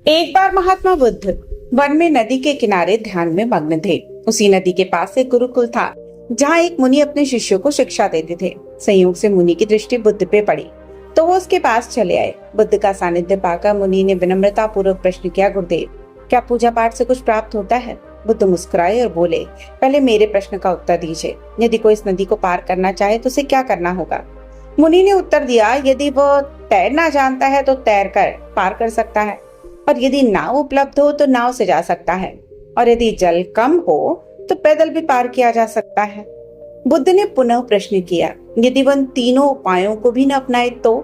एक बार महात्मा बुद्ध वन में नदी के किनारे ध्यान में मग्न थे। उसी नदी के पास एक गुरुकुल था, जहाँ एक मुनि अपने शिष्यों को शिक्षा देते थे। संयोग से मुनि की दृष्टि बुद्ध पे पड़ी, तो वो उसके पास चले आए। बुद्ध का सानिध्य पाकर मुनि ने विनम्रता पूर्वक प्रश्न किया, गुरुदेव, क्या पूजा पाठ से कुछ प्राप्त होता है? बुद्ध मुस्कुराए और बोले, पहले मेरे प्रश्न का उत्तर दीजिए। यदि कोई इस नदी को पार करना चाहे तो उसे क्या करना होगा? मुनि ने उत्तर दिया, यदि वो तैरना जानता है तो तैर कर पार कर सकता है, और यदि नाव उपलब्ध हो तो नाव से जा सकता है, और यदि जल कम हो तो पैदल भी पार किया जा सकता है। बुद्ध ने पुनः प्रश्न किया, यदि वह तीनों उपायों को भी न अपनाए तो?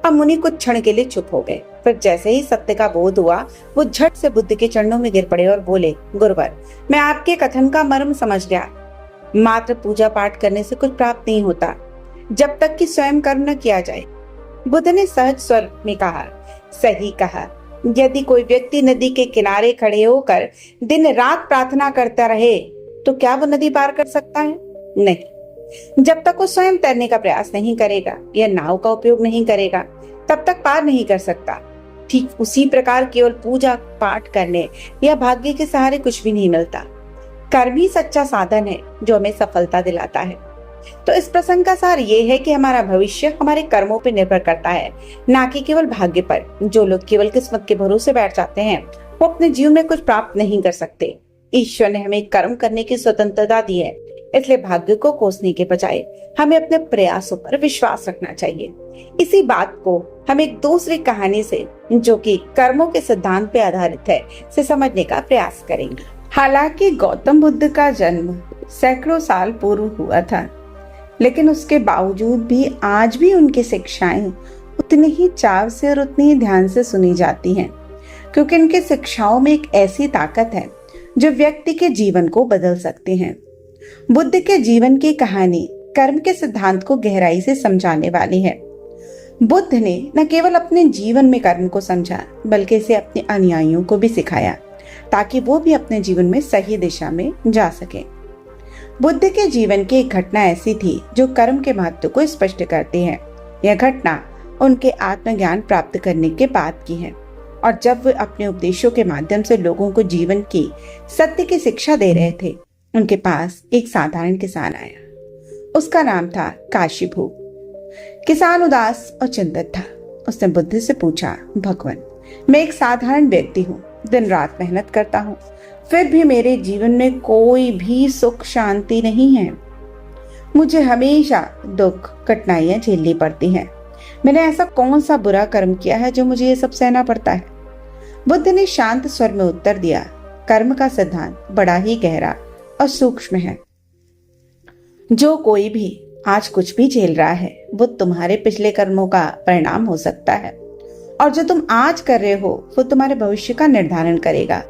अब मुनि कुछ क्षण के लिए चुप हो गए। फिर जैसे ही सत्य का बोध हुआ, वो झट से बुद्ध के चरणों में गिर पड़े और बोले, गुरुवर, मैं आपके कथन का मर्म समझ गया। मात्र पूजा पाठ करने से कुछ प्राप्त नहीं होता, जब तक कि स्वयं कर्म न किया जाए। बुद्ध ने सहज स्वर में कहा, सही कहा। यदि कोई व्यक्ति नदी के किनारे खड़े होकर दिन रात प्रार्थना करता रहे तो क्या वो नदी पार कर सकता है? नहीं। जब तक वो स्वयं तैरने का प्रयास नहीं करेगा या नाव का उपयोग नहीं करेगा, तब तक पार नहीं कर सकता। ठीक उसी प्रकार केवल पूजा पाठ करने या भाग्य के सहारे कुछ भी नहीं मिलता। कर्म ही सच्चा साधन है जो हमें सफलता दिलाता है। तो इस प्रसंग का सार ये है कि हमारा भविष्य हमारे कर्मों पर निर्भर करता है, ना कि केवल भाग्य पर। जो लोग केवल किस्मत के भरोसे बैठ जाते हैं, वो अपने जीवन में कुछ प्राप्त नहीं कर सकते। ईश्वर ने हमें कर्म करने की स्वतंत्रता दी है, इसलिए भाग्य को कोसने के बजाय हमें अपने प्रयासों पर विश्वास रखना चाहिए। इसी बात को हम एक दूसरी कहानी से, जो कि कर्मों के सिद्धांत पे आधारित है, से समझने का प्रयास करेंगे। हालांकि गौतम बुद्ध का जन्म सैकड़ों साल पूर्व हुआ था, लेकिन उसके बावजूद भी आज भी उनकी शिक्षाएं उतनी ही चाव से और उतनी ही ध्यान से सुनी जाती हैं, क्योंकि इनकी शिक्षाओं में एक ऐसी ताकत है जो व्यक्ति के जीवन को बदल सकती है। बुद्ध के जीवन की कहानी कर्म के सिद्धांत को गहराई से समझाने वाली है। बुद्ध ने न केवल अपने जीवन में कर्म को समझा, बल्कि इसे अपने अनुयायियों को भी सिखाया, ताकि वो भी अपने जीवन में सही दिशा में जा सके। बुद्ध के जीवन की एक घटना ऐसी थी जो कर्म के महत्व को स्पष्ट करती है। यह घटना उनके आत्मज्ञान प्राप्त करने के बाद की है, और जब वे अपने उपदेशों के माध्यम से लोगों को जीवन की सत्य की शिक्षा दे रहे थे, उनके पास एक साधारण किसान आया। उसका नाम था काशीभूप। किसान उदास और चिंतित था। उसने बुद्ध से पूछा, भगवान, मैं एक साधारण व्यक्ति हूँ, दिन रात मेहनत करता हूँ, फिर भी मेरे जीवन में कोई भी सुख शांति नहीं है। मुझे हमेशा दुख कठिनाइयां झेलनी पड़ती हैं। मैंने ऐसा कौन सा बुरा कर्म किया है जो मुझे ये सब सहना पड़ता है? बुद्ध ने शांत स्वर में उत्तर दिया, कर्म का सिद्धांत बड़ा ही गहरा और सूक्ष्म है। जो कोई भी आज कुछ भी झेल रहा है, वो तुम्हारे पिछले कर्मों का परिणाम हो सकता है, और जो तुम आज कर रहे हो वो तुम्हारे भविष्य का निर्धारण करेगा।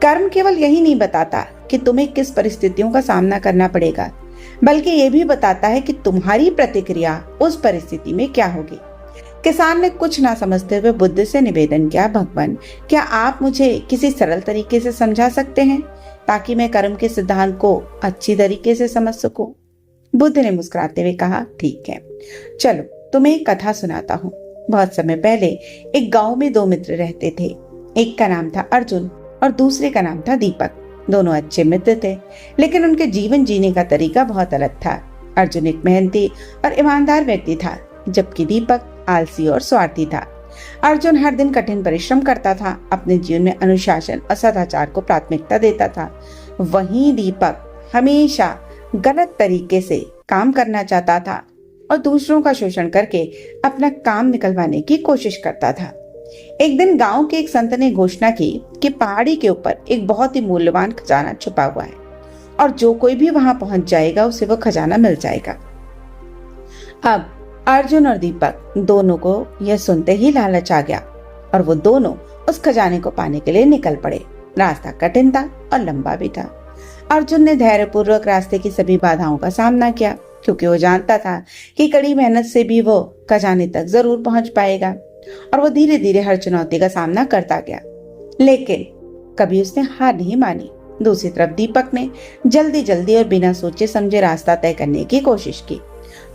कर्म केवल यही नहीं बताता कि तुम्हें किस परिस्थितियों का सामना करना पड़ेगा, बल्कि ये भी बताता है कि तुम्हारी प्रतिक्रिया उस परिस्थिति में क्या होगी। किसान ने कुछ ना समझते हुए बुद्ध से निवेदन किया, भगवान, क्या आप मुझे किसी सरल तरीके से समझा सकते हैं ताकि मैं कर्म के सिद्धांत को अच्छी तरीके से समझ सकूं? बुद्ध ने मुस्कुराते हुए कहा, ठीक है, चलो तुम्हें एक कथा सुनाता हूँ। बहुत समय पहले एक गांव में दो मित्र रहते थे। एक का नाम था अर्जुन और दूसरे का नाम था दीपक। दोनों अच्छे मित्र थे, लेकिन उनके जीवन जीने का तरीका बहुत अलग था। अर्जुन एक मेहनती और ईमानदार व्यक्ति था, जबकि दीपक आलसी और स्वार्थी था। अर्जुन हर दिन कठिन परिश्रम करता था, अपने जीवन में अनुशासन और सदाचार को प्राथमिकता देता था। वहीं दीपक हमेशा गलत तरीके से काम करना चाहता था और दूसरों का शोषण करके अपना काम निकलवाने की कोशिश करता था। एक दिन गांव के एक संत ने घोषणा की कि पहाड़ी के ऊपर एक बहुत ही मूल्यवान खजाना छुपा हुआ है, और जो कोई भी वहां पहुंच जाएगा उसे वो खजाना मिल जाएगा। अब अर्जुन और दीपक दोनों को यह सुनते ही लालच आ गया, और वो दोनों उस खजाने को पाने के लिए निकल पड़े। रास्ता कठिन था और लंबा भी था। अर्जुन ने धैर्यपूर्वक रास्ते की सभी बाधाओं का सामना किया, क्योंकि वो जानता था कि कड़ी मेहनत से भी वो खजाने तक जरूर पहुंच पाएगा, और वो धीरे धीरे हर चुनौती का सामना करता गया, लेकिन कभी उसने हार नहीं मानी। दूसरी तरफ दीपक ने जल्दी जल्दी और बिना सोचे समझे रास्ता तय करने की कोशिश की।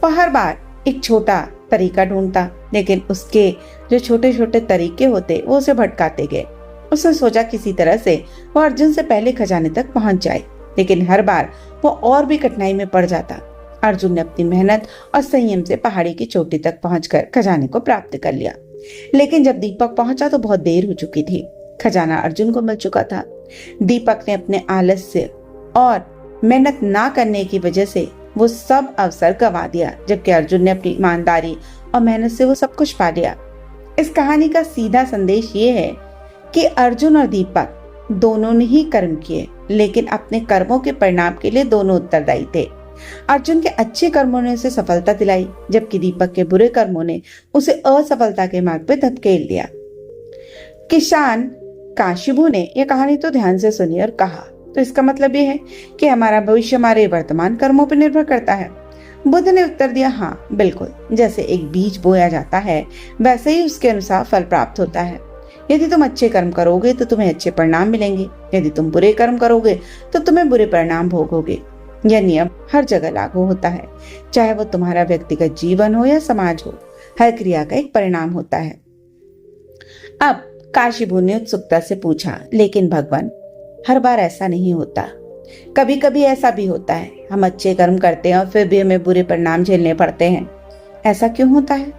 वह हर बार एक छोटा तरीका ढूंढता, लेकिन उसके जो छोटे छोटे तरीके होते वो उसे भटकाते गए। उसने सोचा किसी तरह से वो अर्जुन से पहले खजाने तक पहुंच जाए, लेकिन हर बार वो और भी कठिनाई में पड़ जाता। अर्जुन ने अपनी मेहनत और संयम से पहाड़ी की चोटी तक पहुंचकर खजाने को प्राप्त कर लिया, लेकिन जब दीपक पहुंचा तो बहुत देर हो चुकी थी। खजाना अर्जुन को मिल चुका था। दीपक ने अपने आलस्य और मेहनत ना करने की वजह से वो सब अवसर गंवा दिया, जबकि अर्जुन ने अपनी ईमानदारी और मेहनत से वो सब कुछ पा लिया। इस कहानी का सीधा संदेश ये है कि अर्जुन और दीपक दोनों ने ही कर्म किए, लेकिन अपने कर्मों के परिणाम के लिए दोनों उत्तरदायी थे। अर्जुन के अच्छे कर्मों ने उसे सफलता दिलाई, जबकि दीपक के बुरे कर्मों ने उसे असफलता के मार्ग पे धकेल दिया। किसान काशिबू ने यह कहानी तो ध्यान से सुनी और कहा, तो इसका मतलब ये है कि हमारा भविष्य हमारे वर्तमान कर्मों पर निर्भर करता है। बुद्ध ने उत्तर दिया, हाँ बिल्कुल, जैसे एक बीज बोया जाता है वैसे ही उसके अनुसार फल प्राप्त होता है। यदि तुम अच्छे कर्म करोगे तो तुम्हें अच्छे परिणाम मिलेंगे, यदि तुम बुरे कर्म करोगे तो तुम्हें बुरे परिणाम भोगोगे। यह नियम हर जगह लागू होता है, चाहे वो तुम्हारा व्यक्तिगत जीवन हो या समाज हो। हर क्रिया का एक परिणाम होता है। अब काशिबू ने उत्सुकता से पूछा, लेकिन भगवान, हर बार ऐसा नहीं होता। कभी कभी ऐसा भी होता है, हम अच्छे कर्म करते हैं और फिर भी हमें बुरे परिणाम झेलने पड़ते हैं। ऐसा क्यों होता है?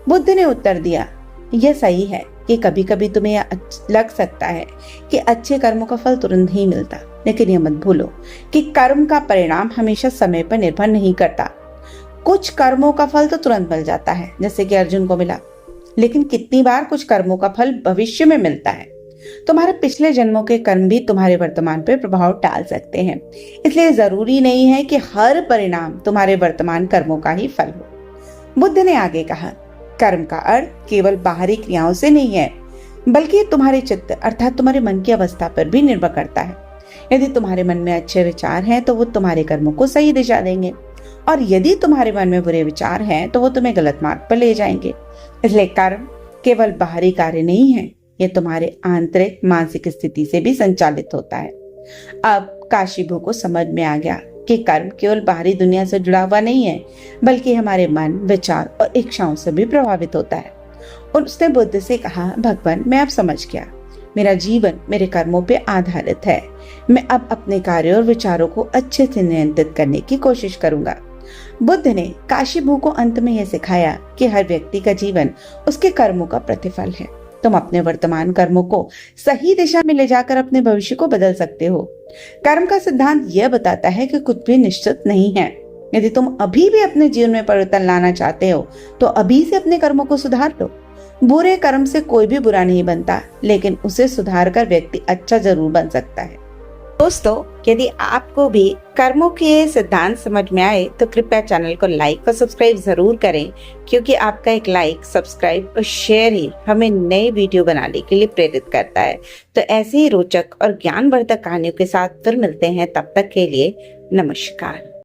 बुद्ध ने उत्तर दिया, यह सही है कि कभी कभी तुम्हें लग सकता है कि अच्छे कर्मों का फल तुरंत ही मिलता, लेकिन यह मत भूलो कि कर्म का परिणाम हमेशा समय पर निर्भर नहीं करता। कुछ कर्मों का फल तो तुरंत मिल जाता है, जैसे कि अर्जुन को मिला, लेकिन कितनी बार कुछ कर्मों का फल भविष्य में मिलता है। तुम्हारे पिछले जन्मों के कर्म भी तुम्हारे वर्तमान पर प्रभाव डाल सकते हैं, इसलिए जरूरी नहीं है कि हर परिणाम तुम्हारे वर्तमान कर्मों का ही फल हो। बुद्ध ने आगे कहा, कर्म का अर्थ केवल बाहरी क्रियाओं से नहीं है, बल्कि तुम्हारे चित्त अर्थात तुम्हारे मन की अवस्था पर भी निर्भर करता है। यदि तुम्हारे मन में अच्छे विचार हैं तो वो तुम्हारे कर्मों को सही दिशा देंगे, और यदि तुम्हारे मन में बुरे विचार हैं तो वो तुम्हें गलत मार्ग पर ले जाएंगे। इसलिए कर्म केवल बाहरी कार्य नहीं है, ये तुम्हारे आंतरिक मानसिक स्थिति से भी संचालित होता है। अब काशिबू को समझ में आ गया कि कर्म केवल बाहरी दुनिया से जुड़ा हुआ नहीं है, बल्कि हमारे मन, विचार और इच्छाओं से भी प्रभावित होता है। और उसने बुद्ध से कहा, भगवान, मैं अब समझ गया, मेरा जीवन मेरे कर्मों पे आधारित है। मैं अब अपने कार्यों और विचारों को अच्छे से नियंत्रित करने की कोशिश करूंगा। बुद्ध ने काशिबू को अंत में यह सिखाया कि हर व्यक्ति का जीवन उसके कर्मों का प्रतिफल है। तुम अपने वर्तमान कर्मों को सही दिशा में ले जाकर अपने भविष्य को बदल सकते हो। कर्म का सिद्धांत यह बताता है कि कुछ भी निश्चित नहीं है। यदि तुम अभी भी अपने जीवन में परिवर्तन लाना चाहते हो तो अभी से अपने कर्मों को सुधार लो। बुरे कर्म से कोई भी बुरा नहीं बनता, लेकिन उसे सुधार कर व्यक्ति अच्छा जरूर बन सकता है। दोस्तों, यदि आपको भी कर्मों के सिद्धांत समझ में आए तो कृपया चैनल को लाइक और सब्सक्राइब जरूर करें, क्योंकि आपका एक लाइक, सब्सक्राइब और शेयर ही हमें नए वीडियो बनाने के लिए प्रेरित करता है। तो ऐसे ही रोचक और ज्ञानवर्धक कहानियों के साथ फिर मिलते हैं, तब तक के लिए नमस्कार।